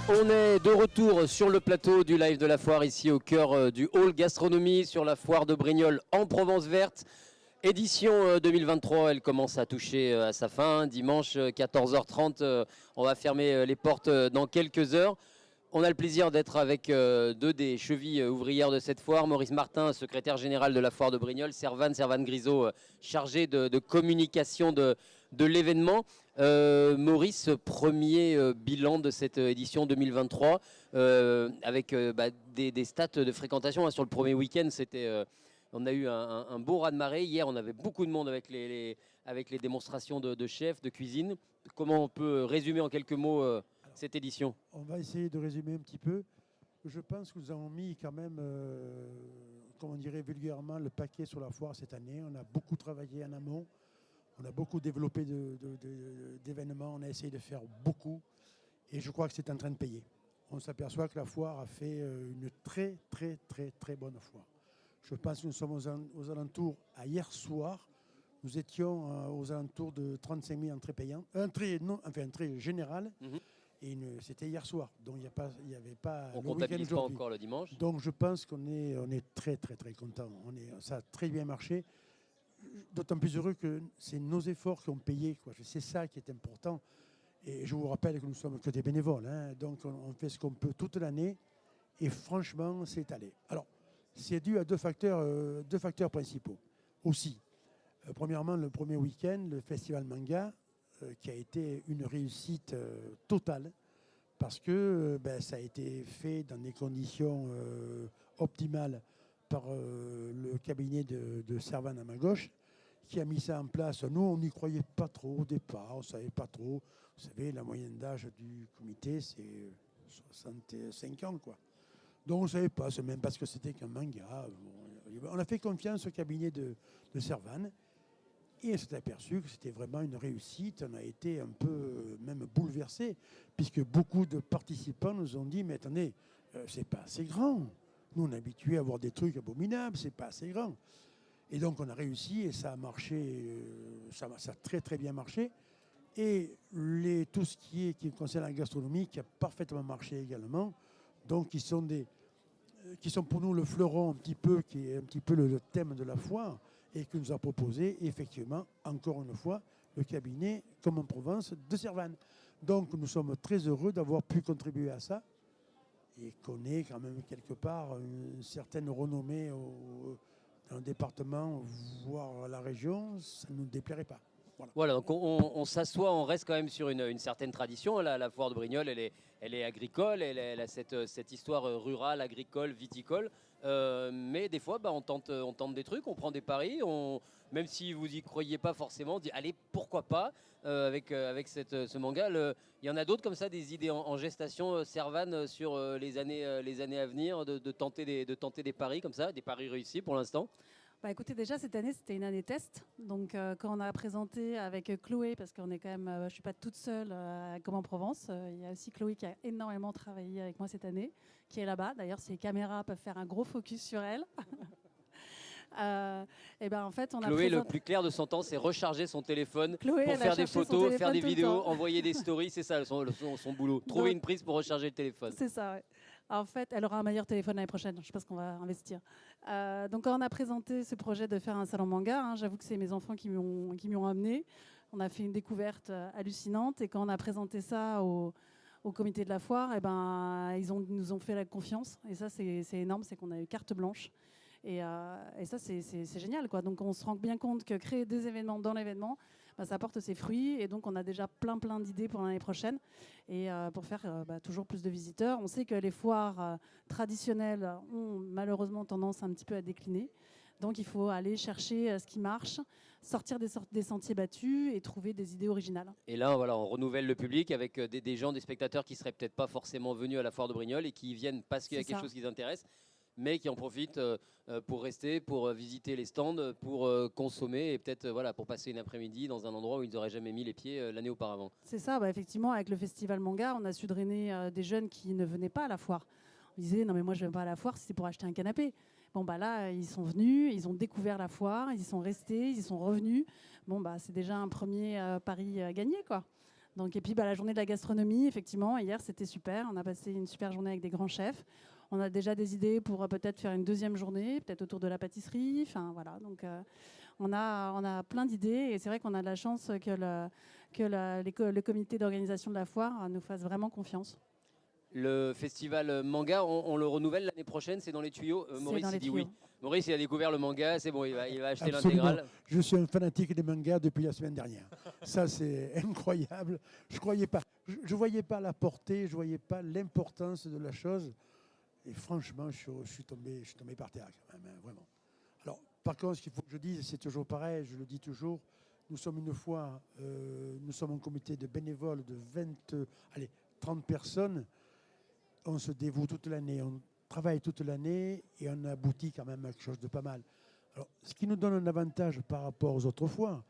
On est de retour sur le plateau du live de la foire, ici au cœur du hall gastronomie, sur la foire de Brignoles en Provence verte. Édition 2023, elle commence à toucher à sa fin. Dimanche 14h30, on va fermer les portes dans quelques heures. On a le plaisir d'être avec deux des chevilles ouvrières de cette foire. Maurice Martin, secrétaire général de la foire de Brignoles. Servane Grisot, chargé de communication de l'événement. Maurice, premier bilan de cette édition 2023 avec des stats de fréquentation. Sur le premier week-end, on a eu un bon raz-de-marée. Hier, on avait beaucoup de monde avec les démonstrations de chefs, de cuisine. Comment on peut résumer en quelques mots cette édition? On va essayer de résumer un petit peu. Je pense que nous avons mis quand même, comme on dirait vulgairement, le paquet sur la foire cette année. On a beaucoup travaillé en amont. On a beaucoup développé d'événements. On a essayé de faire beaucoup. Et je crois que c'est en train de payer. On s'aperçoit que la foire a fait une très, très, très, très bonne foire. Je pense que nous sommes aux alentours, à hier soir, nous étions aux alentours de 35 000 entrées payantes. Entrée générale. Et c'était hier soir, donc il n'y avait pas. On ne comptabilise pas encore le dimanche. Donc je pense qu'on est très très très content. Ça a très bien marché. D'autant plus heureux que c'est nos efforts qui ont payé. C'est ça qui est important. Et je vous rappelle que nous sommes que des bénévoles. Donc on fait ce qu'on peut toute l'année. Et franchement, c'est allé. Alors, c'est dû à deux facteurs principaux aussi. Premièrement, le premier week-end, le festival manga, qui a été une réussite totale parce que ça a été fait dans des conditions optimales par le cabinet de Servane à ma gauche qui a mis ça en place. Nous, on n'y croyait pas trop au départ, on ne savait pas trop. Vous savez, la moyenne d'âge du comité, c'est 65 ans, quoi. Donc on ne savait pas, c'est même parce que c'était qu'un manga. On a fait confiance au cabinet de Servane. Et on s'est aperçu que c'était vraiment une réussite. On a été un peu même bouleversés, puisque beaucoup de participants nous ont dit « Mais attendez, c'est pas assez grand. Nous, on est habitués à voir des trucs abominables, c'est pas assez grand. » Et donc, on a réussi et ça a marché, ça a très très bien marché. Et tout ce qui concerne la gastronomie, qui a parfaitement marché également. Donc, qui sont pour nous le fleuron un petit peu, qui est un petit peu le thème de la foire, et que nous a proposé, effectivement, encore une fois, le cabinet, comme en Provence, de Servane. Donc, nous sommes très heureux d'avoir pu contribuer à ça et qu'on ait quand même quelque part une certaine renommée dans le département, voire à la région, ça ne nous déplairait pas. Voilà, donc on s'assoit, on reste quand même sur une certaine tradition. La foire de Brignoles, elle est agricole, elle a cette histoire rurale, agricole, viticole. Mais des fois, on tente des trucs, on prend des paris. Même si vous n'y croyez pas forcément, on dit allez, pourquoi pas avec ce manga. Il y en a d'autres comme ça, des idées en gestation, Servane, sur les années à venir, de tenter des paris comme ça, des paris réussis pour l'instant. Écoutez, déjà cette année c'était une année test. Donc quand on a présenté avec Chloé, parce qu'on est quand même, je suis pas toute seule à Comme en Provence, il y a aussi Chloé qui a énormément travaillé avec moi cette année, qui est là-bas. D'ailleurs, si les caméras peuvent faire un gros focus sur elle. En fait, Chloé, le plus clair de son temps, c'est recharger son téléphone pour faire des photos, faire des vidéos, envoyer des stories. C'est ça son boulot. Trouver une prise pour recharger le téléphone. C'est ça, ouais. En fait, elle aura un meilleur téléphone l'année prochaine. Je pense qu'on va investir. Donc, quand on a présenté ce projet de faire un salon manga, j'avoue que c'est mes enfants qui m'y ont amené. On a fait une découverte hallucinante. Et quand on a présenté ça au comité de la foire, ils nous ont fait la confiance. Et ça, c'est énorme. C'est qu'on a eu carte blanche. Et ça, c'est génial, quoi. Donc, on se rend bien compte que créer des événements dans l'événement, ça porte ses fruits. Et donc, on a déjà plein d'idées pour l'année prochaine. Et pour faire toujours plus de visiteurs. On sait que les foires traditionnelles ont malheureusement tendance un petit peu à décliner. Donc, il faut aller chercher ce qui marche, sortir des sentiers battus et trouver des idées originales. Et là, voilà, on renouvelle le public avec des gens, des spectateurs qui ne seraient peut-être pas forcément venus à la foire de Brignoles et qui y viennent parce qu'il y a quelque chose qui les intéresse, mais qui en profitent pour rester, pour visiter les stands, pour consommer et peut-être pour passer une après-midi dans un endroit où ils n'auraient jamais mis les pieds l'année auparavant. C'est ça, effectivement, avec le festival manga, on a su drainer des jeunes qui ne venaient pas à la foire. On disait, non mais moi je ne viens pas à la foire, c'est pour acheter un canapé. Là, ils sont venus, ils ont découvert la foire, ils y sont restés, ils y sont revenus. C'est déjà un premier pari gagné, quoi. Donc, et puis la journée de la gastronomie, effectivement, hier c'était super. On a passé une super journée avec des grands chefs. On a déjà des idées pour peut-être faire une deuxième journée, peut-être autour de la pâtisserie. Enfin voilà, donc on a plein d'idées et c'est vrai qu'on a de la chance que le comité d'organisation de la foire nous fasse vraiment confiance. Le festival manga, on le renouvelle l'année prochaine, c'est dans les tuyaux. Maurice dans les dit tuyaux. oui. Maurice, il a découvert le manga, c'est bon, il va acheter Absolument. l'intégrale. Je suis un fanatique des mangas depuis la semaine dernière. Ça, c'est incroyable. Je croyais pas. Je voyais pas la portée, je voyais pas l'importance de la chose. Et franchement, je suis tombé par terre quand même, hein, vraiment. Alors, par contre, ce qu'il faut que je dise, c'est toujours pareil, je le dis toujours, nous sommes un comité de bénévoles de 30 personnes. On se dévoue toute l'année, on travaille toute l'année et on aboutit quand même à quelque chose de pas mal. Alors, ce qui nous donne un avantage par rapport aux autres foires,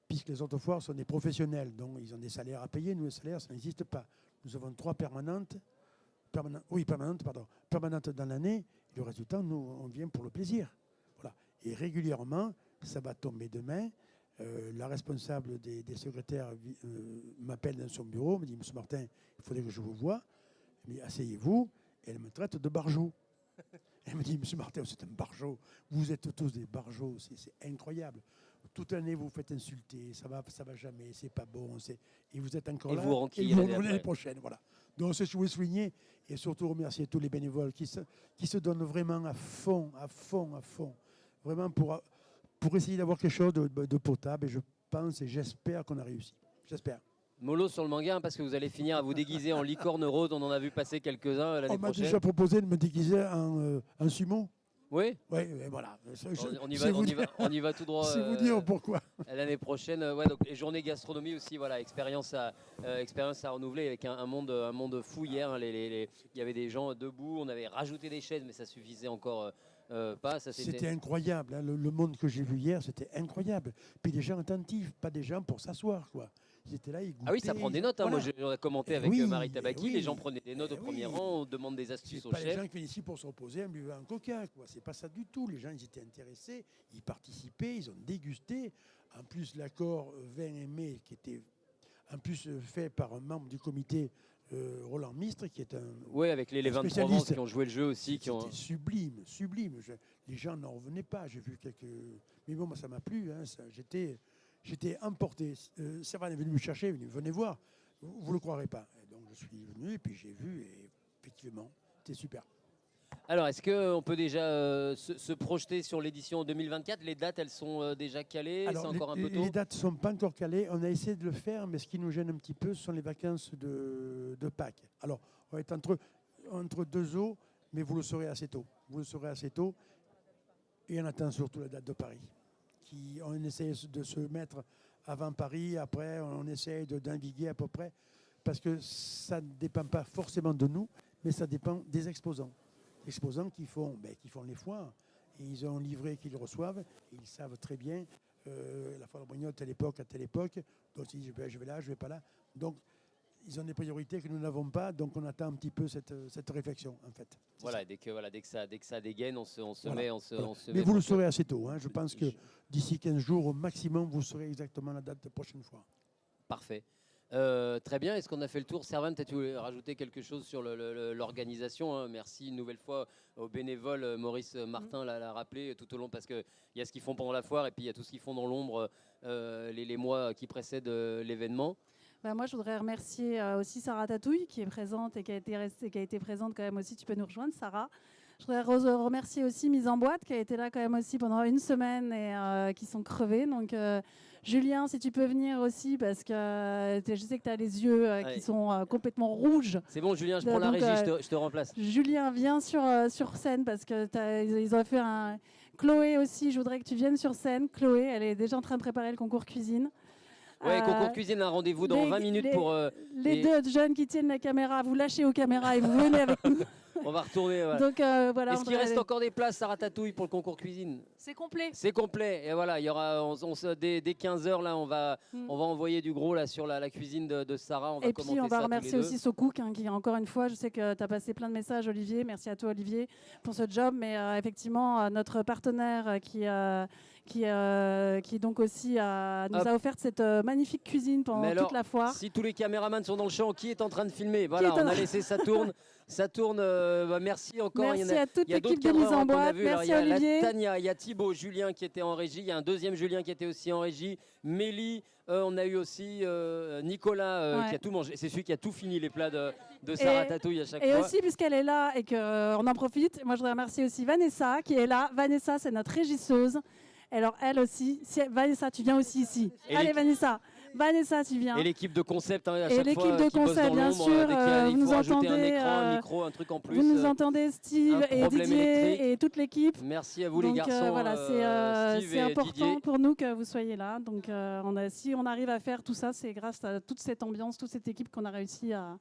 puisque les autres foires sont des professionnels, donc ils ont des salaires à payer. Nous, les salaires, ça n'existe pas. Nous avons 3 permanentes dans l'année. Le reste du temps, nous, on vient pour le plaisir. Voilà. Et régulièrement, ça va tomber demain. La responsable des secrétaires m'appelle dans son bureau, me dit « Monsieur Martin, il faudrait que je vous voie. » Elle me dit « Asseyez-vous. » Et elle me traite de barjot. Elle me dit « Monsieur Martin, c'est un barjot. Vous êtes tous des barjots. C'est incroyable. Toute l'année, vous vous faites insulter. Ça va jamais. C'est pas bon. Et vous êtes encore là. Et vous l'année prochaine. Voilà. Donc, c'est ce que je voulais souligner. Et surtout remercier tous les bénévoles qui se donnent vraiment à fond. Vraiment pour essayer d'avoir quelque chose de potable. Et je pense et j'espère qu'on a réussi. J'espère. Mollo sur le manga, hein, parce que vous allez finir à vous déguiser en licorne rose. On en a vu passer quelques-uns l'année On m'a prochaine. déjà proposé de me déguiser en sumo. Oui. Oui, voilà. On y va tout droit. C'est vous dire pourquoi. L'année prochaine, donc les journées gastronomie aussi, voilà, expérience à renouveler avec un monde fou hier. Hein, il y avait des gens debout, on avait rajouté des chaises, mais ça suffisait encore pas. C'était incroyable. Hein, le monde que j'ai vu hier, c'était incroyable. Puis des gens attentifs, pas des gens pour s'asseoir, quoi. Ils étaient là, ils goûtaient. Ah oui, ça prend des notes. Hein. Voilà. Moi, j'ai commenté avec Marie Tabaki. Les gens prenaient des notes au premier rang. On demande des astuces au chef. C'est pas les gens qui viennent ici pour se reposer en buvant un coca, quoi. C'est pas ça du tout. Les gens, ils étaient intéressés, ils participaient, ils ont dégusté. En plus, l'accord vin et mets qui était en plus fait par un membre du comité, Roland Mistre, qui est un avec les 23 Provence qui ont joué le jeu aussi. C'était sublime. Les gens n'en revenaient pas. J'ai vu quelques... Mais bon, moi, ça m'a plu. Hein. J'étais emporté. Servan est venu me chercher, venez voir. Vous ne le croirez pas. Et donc je suis venu et puis j'ai vu et effectivement, c'était super. Alors, est-ce qu'on peut déjà se projeter sur l'édition 2024 ? Les dates, elles sont déjà calées. C'est encore un peu tôt. Les dates ne sont pas encore calées. On a essayé de le faire, mais ce qui nous gêne un petit peu, ce sont les vacances de Pâques. Alors, on va être entre deux eaux, mais vous le saurez assez tôt. Et on attend surtout la date de Paris. On essaie de se mettre avant Paris, après on essaie d'inviguer à peu près, parce que ça ne dépend pas forcément de nous, mais ça dépend des exposants. Les exposants qui font les foires, et ils ont un livret qu'ils reçoivent, et ils savent très bien la foire de Brignoles à telle époque, donc ils disent je vais là, je vais pas là. Donc ils ont des priorités que nous n'avons pas, donc on attend un petit peu cette réflexion en fait. Voilà, dès que ça dégaine, on se met. Mais vous le saurez assez tôt. Hein. Je pense que d'ici 15 jours au maximum, vous saurez exactement la date de la prochaine fois. Parfait. Très bien. Est-ce qu'on a fait le tour ? Servan, peut-être tu voulais rajouter quelque chose sur l'organisation. Hein. Merci une nouvelle fois aux bénévoles. Maurice Martin l'a rappelé tout au long, parce qu'il y a ce qu'ils font pendant la foire et puis il y a tout ce qu'ils font dans l'ombre les mois qui précèdent l'événement. Moi, je voudrais remercier aussi Sarah Tatouille qui est présente et qui a été présente quand même aussi. Tu peux nous rejoindre, Sarah. Je voudrais remercier aussi Mise en Boîte qui a été là quand même aussi pendant une semaine et qui sont crevés. Donc, Julien, si tu peux venir aussi, parce que je sais que tu as les yeux qui sont complètement rouges. C'est bon, Julien, je prends la régie, je te remplace. Julien, viens sur scène parce qu'ils ont fait un... Chloé aussi, je voudrais que tu viennes sur scène. Chloé, elle est déjà en train de préparer le concours cuisine. Ouais, concours cuisine, un rendez-vous dans 20 minutes pour... Les deux jeunes qui tiennent la caméra, vous lâchez aux caméras et vous venez avec nous. On va retourner. Voilà. Donc voilà. Est-ce qu'il reste encore des places à Ratatouille pour le concours cuisine? C'est complet. C'est complet. Et voilà, il y aura, dès 15h, là, on va envoyer du gros là, sur la cuisine de Sarah. On va Et puis on va remercier aussi SoCook, hein, qui encore une fois, je sais que tu as passé plein de messages, Olivier. Merci à toi, Olivier, pour ce job. Mais effectivement, notre partenaire qui donc aussi nous a offert cette magnifique cuisine pendant toute la foire. Si tous les caméramans sont dans le champ, qui est en train de filmer? Voilà, on a laissé ça tourne. Ça tourne. Merci encore. Merci à toute l'équipe de mise en boîte. Merci à Olivier. Il y a Tania, il y a Thibaut, Julien qui était en régie. Il y a un deuxième Julien qui était aussi en régie. Mélie, on a eu aussi Nicolas qui a tout mangé. C'est celui qui a tout fini les plats de Sarah Tatouille à chaque fois. Et aussi, puisqu'elle est là et qu'on en profite, moi je voudrais remercier aussi Vanessa qui est là. Vanessa, c'est notre régisseuse. Alors elle aussi, Vanessa, tu viens aussi ici. Allez Vanessa. Vanessa, tu viens. Et l'équipe de concept, hein, à et chaque fois. Et l'équipe de concept, bien sûr. Vous nous entendez. Un écran, un micro, un truc en plus. Vous nous entendez, Steve et Didier et toute l'équipe. Merci à vous les garçons. Voilà, c'est important Didier. Pour nous que vous soyez là. Donc, si on arrive à faire tout ça, c'est grâce à toute cette ambiance, toute cette équipe qu'on a réussi à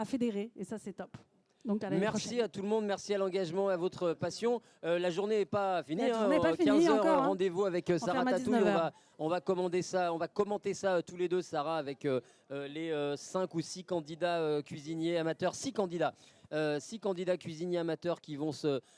fédérer. Et ça, c'est top. Donc, merci à tout le monde, merci à l'engagement, à votre passion. La journée n'est pas finie. La journée n'est pas finie encore. Rendez-vous avec Sarah Tatouille. On va commenter ça tous les deux, Sarah, avec les 5 ou 6 candidats cuisiniers amateurs. 6 candidats. 6 candidats cuisiniers amateurs qui vont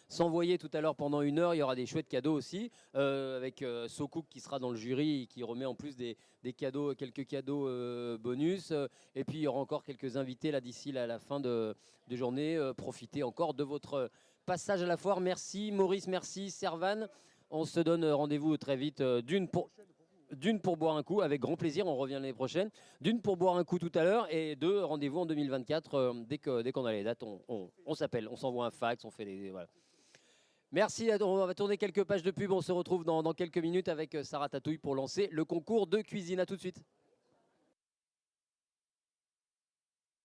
s'envoyer tout à l'heure pendant 1 heure. Il y aura des chouettes cadeaux aussi, avec SoCook qui sera dans le jury et qui remet en plus des cadeaux, quelques cadeaux bonus. Et puis il y aura encore quelques invités là d'ici la fin de journée. Profitez encore de votre passage à la foire. Merci Maurice, merci Servan. On se donne rendez-vous très vite d'une pour boire un coup, avec grand plaisir, on revient l'année prochaine. D'une pour boire un coup tout à l'heure et 2 rendez-vous en 2024. Dès qu'on a les dates, on s'appelle, on s'envoie un fax, on fait des... Voilà. Merci, on va tourner quelques pages de pub, on se retrouve dans quelques minutes avec Sarah Tatouille pour lancer le concours de cuisine. À tout de suite.